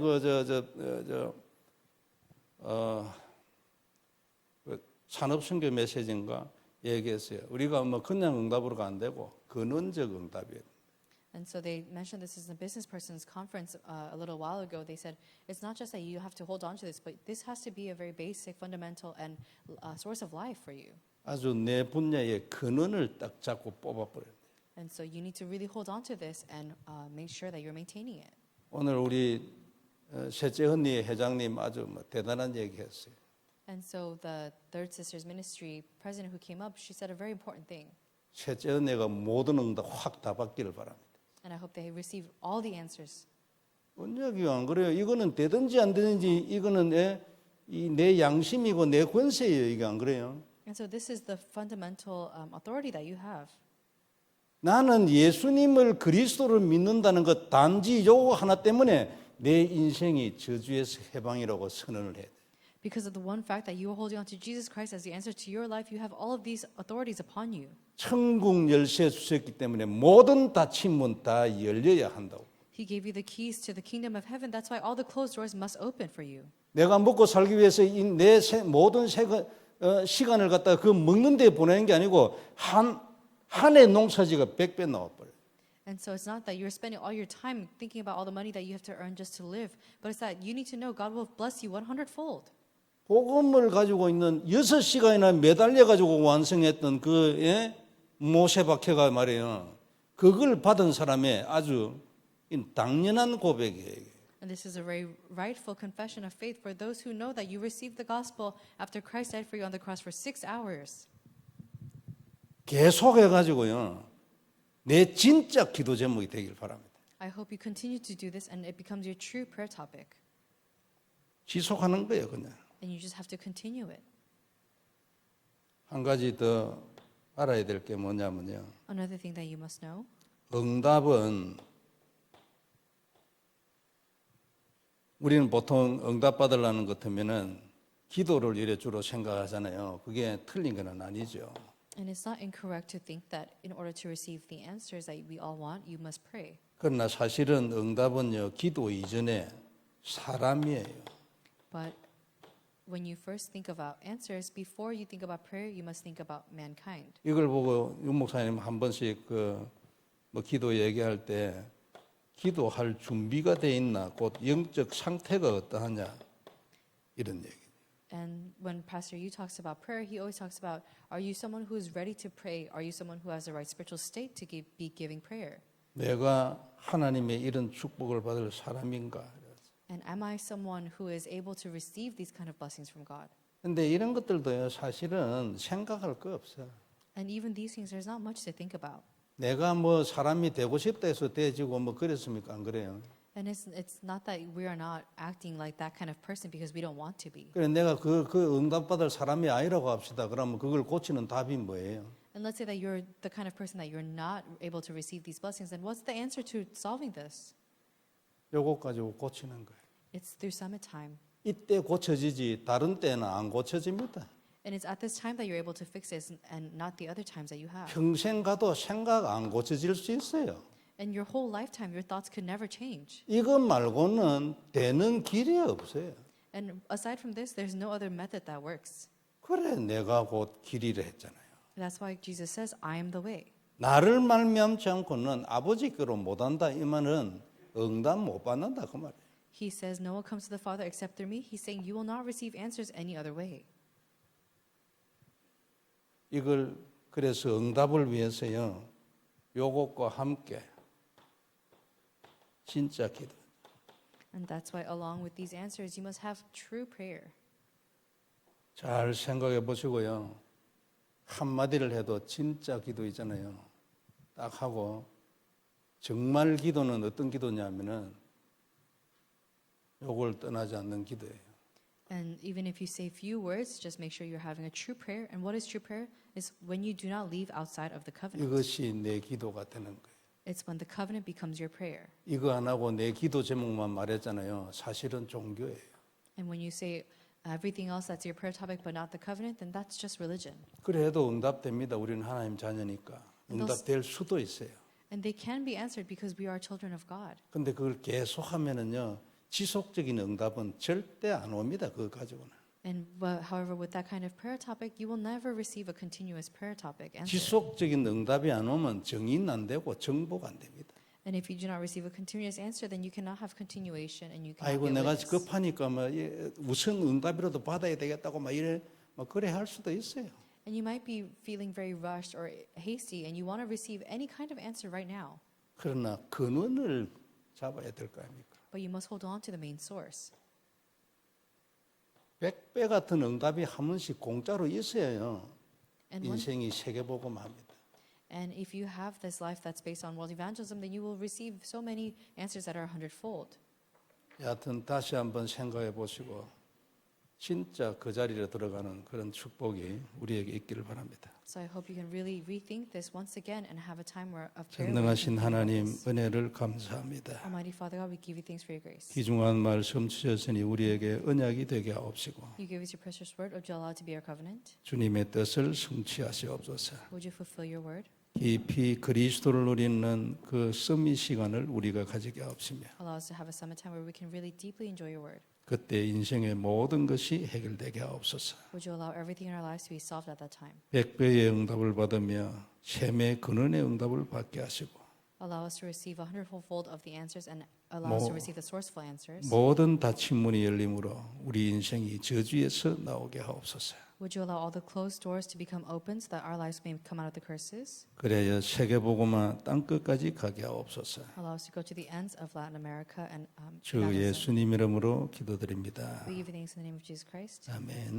산업선교 메시지인가 얘기했어요. 우리가 뭐 그냥 응답으로가 안 되고 근원적 응답이에요. And so they mentioned this in a business person's conference a little while ago. They said it's not just that you have to hold on to this, but this has to be a very basic, fundamental, and source of life for you. 아주 내 분야의 근원을 딱 잡고 뽑아버려요. And so you need to really hold on to this and make sure that you're maintaining it. 오늘 우리 셋째 언니 회장님 아주 대단한 얘기했어요. And so the Third Sisters Ministry president who came up, she said a very important thing. 셋째 언니가 모든 응답 확 다 받기를 바랍니다. And I hope they receive all the answers. 언제기가 안 그래요? 이거는 되든지 안 되든지 이거는 내 양심이고 내 권세예요. 이게 안 그래요? And so this is the fundamental authority that you have. 나는 예수님을 그리스도를 믿는다는 것 단지 요거 하나 때문에 내 인생이 저주에서 해방이라고 선언을 해야 돼. Because of the one fact that you are holding on to Jesus Christ as the answer to your life, you have all of these authorities upon you. 천국 열쇠 주셨기 때문에 모든 닫힌 문 다 열려야 한다고. He gave you the keys to the kingdom of heaven. That's why all the closed doors must open for you. 내가 먹고 살기 위해서 내 모든 시간을 갖다가 그 먹는 데 보내는 게 아니고 한 해 농사지가 100배 나와버려요. And so it's not that you're spending all your time thinking about all the money that you have to earn just to live, but it's that you need to know God will bless you 100-fold. 복음을 가지고 있는 6시간이나 매달려 가지고 완성했던 그 모세박해가 말이에요. 그걸 받은 사람의 아주 당연한 고백이에요. And this is a very rightful confession of faith for those who know that you received the gospel after Christ died for you on the cross for 6 hours. 계속 해가지고요. 내 진짜 기도 제목이 되길 바랍니다. I hope you continue to do this and it becomes your true prayer topic. 지속하는 거예요, 그냥. And you just have to continue it. 한 가지 더 알아야 될 게 뭐냐면요. Another thing that you must know. 응답은 우리는 보통 응답 받으려는 것 같으면은 기도를 이래 주로 생각하잖아요. 그게 틀린 건 아니죠. And it's not incorrect to think that in order to receive the answers that we all want, you must pray. 그러나 사실은 응답은요, 기도 이전에 사람이에요. But when you first think about answers, before you think about prayer, you must think about mankind. 이걸 보고 윤 목사님 한 번씩 기도 얘기할 때 기도할 준비가 돼 있나, 곧 영적 상태가 어떠하냐 이런 얘기. And when Pastor Yu talks about prayer, he always talks about, are you someone who is ready to pray? Are you someone who has the right spiritual state to be giving prayer? 내가 하나님의 이런 축복을 받을 사람인가? And am I someone who is able to receive these kind of blessings from God? 근데 이런 것들도요, 사실은 생각할 거 없어요. And even these things, there's not much to think about. 내가 사람이 되고 싶다 해서 되지고 그랬습니까? 안 그래요? And it's not that we are not acting like that kind of person because we don't want to be. 그래 내가 그 응답받을 사람이 아니라고 합시다. 그러면 그걸 고치는 답이 뭐예요? And let's say that you're the kind of person that you're not able to receive these blessings, then what's the answer to solving this? 요거 가지고 고치는 거예요. It's through summit time. 이때 고쳐지지 다른 때는 안 고쳐집니다. And it's at this time that you're able to fix it and not the other times that you have. 평생 가도 생각 안 고쳐질 수 있어요. And your whole lifetime, your thoughts could never change. 이것 말고는 되는 길이 없어요. And aside from this, there's no other method that works. 그래 내가 곧 길이라 했잖아요. That's why Jesus says, I am the way. 나를 말미암지 않고는 아버지께로 못한다 이 말은 응답 못 받는다 그 말이에요. He says, no one comes to the Father except through me. He's saying, you will not receive answers any other way. 이걸 그래서 응답을 위해서요. 요것과 함께 진짜 기도. And that's why along with these answers, you must have true prayer. 잘 생각해 보시고요. 한마디를 해도 진짜 기도 있잖아요. 딱 하고 정말 기도는 어떤 기도냐면은 요걸 떠나지 않는 기도예요. And even if you say few words, just make sure you're having a true prayer. And what is true prayer? Is when you do not leave outside of the covenant. 이것이 내 기도가 되는 거예요. It's when the covenant becomes your prayer. 이거 안 하고 내 기도 제목만 말했잖아요. 사실은 종교예요. And when you say everything else that's your prayer topic but not the covenant, then that's just religion. 그래도 응답됩니다. 우리는 하나님 자녀니까. 응답될 수도 있어요. And they can be answered because we are children of God. 근데 그걸 계속하면은요. 지속적인 응답은 절대 안 옵니다. 그거 가지고는. And however, with that kind of prayer topic, you will never receive a continuous prayer topic answer. 지속적인 응답이 안 오면 정인 안 되고 정복 안 됩니다. And if you do not receive a continuous answer, then you cannot have continuation and you cannot 아이고 be a 내가 witness. 급하니까 우선 응답이라도 받아야 되겠다고 이래 그래 할 수도 있어요. And you might be feeling very rushed or hasty and you want to receive any kind of answer right now. 그러나 근원을 잡아야 될 거 아닙니까? but you must hold on to the main source. 100배 같은 응답이 한 번씩 공짜로 있어요. And one, 인생이 세계복음합니다. and if you have this life that's based on world evangelism, then you will receive so many answers that are 100-fold. 여하튼 다시 한번 생각해 보시고 진짜 그 자리로 들어가는 그런 축복이 우리에게 있기를 바랍니다. So I hope you can really rethink this once again and have a time of prayer. 전능하신 하나님 은혜를 감사합니다. Almighty Father God, we give you thanks for your grace. 귀중한 말씀 주셨으니 우리에게 언약이 되게 하옵시고 You gave us your precious word, which allowed to be our covenant. 주님의 뜻을 성취하시옵소서. Would you fulfill your word? 깊이 그리스도를 누리는 그 서밋 시간을 우리가 가지게 하옵시며 Allow us to have a summit time where we can really deeply enjoy your word. 그때 인생의 모든 것이 해결되게 하옵소서. Would you allow everything in our lives to be solved at that time? 100배의 응답을 받으며 셈의 근원의 응답을 받게 하시고 Allow us to receive 100-fold of the answers and allow us to receive the sourceful answers. 모든 닫힌 문이 열림으로 우리 인생이 저주에서 나오게 하옵소서. Would you allow all the closed doors to become open so that our lives may come out of the curses? 그래야 세계복음화 땅끝까지 가게 하옵소서. Allow us to go to the ends of Latin America and 주 evangelism. 예수님 이름으로 기도드립니다. We give you thanks in the name of Jesus Christ. 아멘.